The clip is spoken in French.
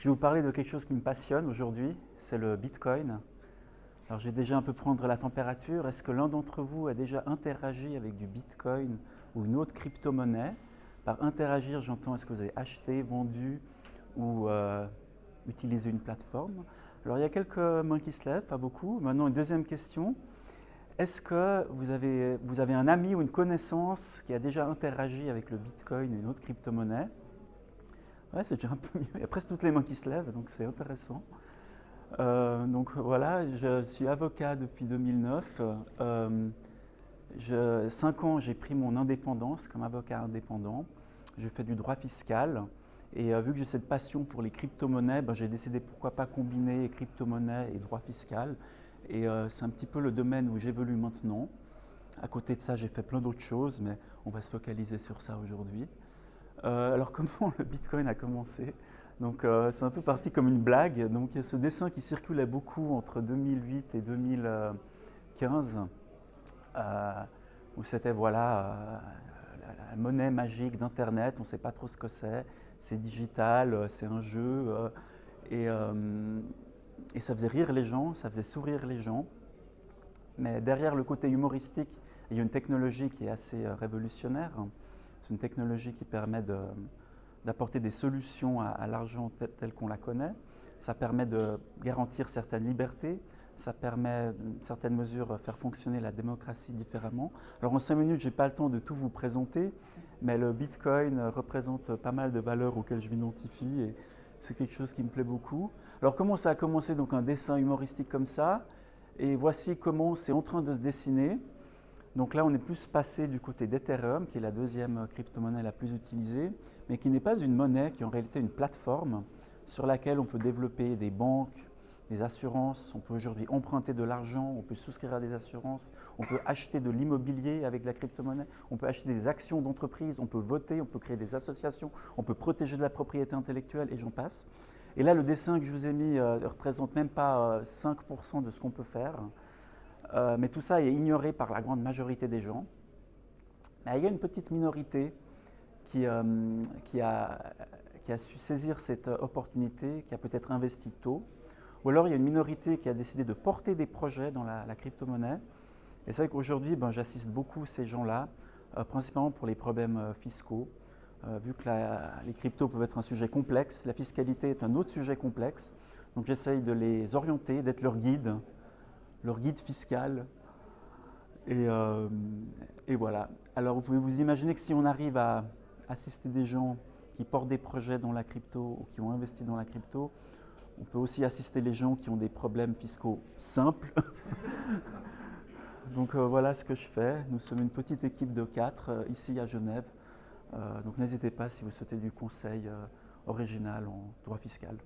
Je vais vous parler de quelque chose qui me passionne aujourd'hui, c'est le Bitcoin. Alors je vais déjà un peu prendre la température. Est-ce que l'un d'entre vous a déjà interagi avec du Bitcoin ou une autre crypto-monnaie? Par interagir, j'entends est-ce que vous avez acheté, vendu ou utilisé une plateforme? Alors il y a quelques mains qui se lèvent, pas beaucoup. Maintenant une deuxième question. Est-ce que vous avez un ami ou une connaissance qui a déjà interagi avec le Bitcoin ou une autre crypto-monnaie? Ouais, c'est déjà un peu mieux. Il y a presque toutes les mains qui se lèvent, donc c'est intéressant. Donc voilà, je suis avocat depuis 2009. 5 ans, j'ai pris mon indépendance comme avocat indépendant. Je fais du droit fiscal. Et vu que j'ai cette passion pour les crypto-monnaies, ben, j'ai décidé pourquoi pas combiner crypto-monnaie et droit fiscal. Et c'est un petit peu le domaine où j'évolue maintenant. À côté de ça, j'ai fait plein d'autres choses, mais on va se focaliser sur ça aujourd'hui. Alors comment le Bitcoin a commencé? Donc c'est un peu parti comme une blague. Donc il y a ce dessin qui circulait beaucoup entre 2008 et 2015, où c'était voilà la monnaie magique d'Internet. On ne sait pas trop ce que c'est digital, c'est un jeu, et, euh, et ça faisait rire les gens, ça faisait sourire les gens. Mais derrière le côté humoristique, il y a une technologie qui est assez révolutionnaire. C'est une technologie qui permet d'apporter des solutions à l'argent tel qu'on la connaît. Ça permet de garantir certaines libertés. Ça permet, dans certaines mesures, faire fonctionner la démocratie différemment. Alors en 5 minutes, je n'ai pas le temps de tout vous présenter, mais le Bitcoin représente pas mal de valeurs auxquelles je m'identifie et c'est quelque chose qui me plaît beaucoup. Alors comment ça a commencé? Donc un dessin humoristique comme ça, et voici comment c'est en train de se dessiner. Donc là, on est plus passé du côté d'Ethereum, qui est la deuxième crypto-monnaie la plus utilisée, mais qui n'est pas une monnaie, qui est en réalité une plateforme sur laquelle on peut développer des banques, des assurances. On peut aujourd'hui emprunter de l'argent, on peut souscrire à des assurances, on peut acheter de l'immobilier avec la crypto-monnaie, on peut acheter des actions d'entreprise, on peut voter, on peut créer des associations, on peut protéger de la propriété intellectuelle et j'en passe. Et là, le dessin que je vous ai mis ne représente même pas 5% de ce qu'on peut faire. Mais tout ça est ignoré par la grande majorité des gens. Mais il y a une petite minorité qui, qui, a, qui a su saisir cette opportunité, qui a peut-être investi tôt. Ou alors il y a une minorité qui a décidé de porter des projets dans la crypto-monnaie. Et c'est vrai qu'aujourd'hui, ben, j'assiste beaucoup ces gens-là, principalement pour les problèmes fiscaux. Vu que les cryptos peuvent être un sujet complexe, la fiscalité est un autre sujet complexe. Donc j'essaye de les orienter, d'être leur guide fiscal. Et, euh, et voilà. Alors vous pouvez vous imaginer que si on arrive à assister des gens qui portent des projets dans la crypto ou qui ont investi dans la crypto, on peut aussi assister les gens qui ont des problèmes fiscaux simples. Donc voilà ce que je fais. Nous sommes une petite équipe de 4 ici à Genève. Donc n'hésitez pas si vous souhaitez du conseil original en droit fiscal.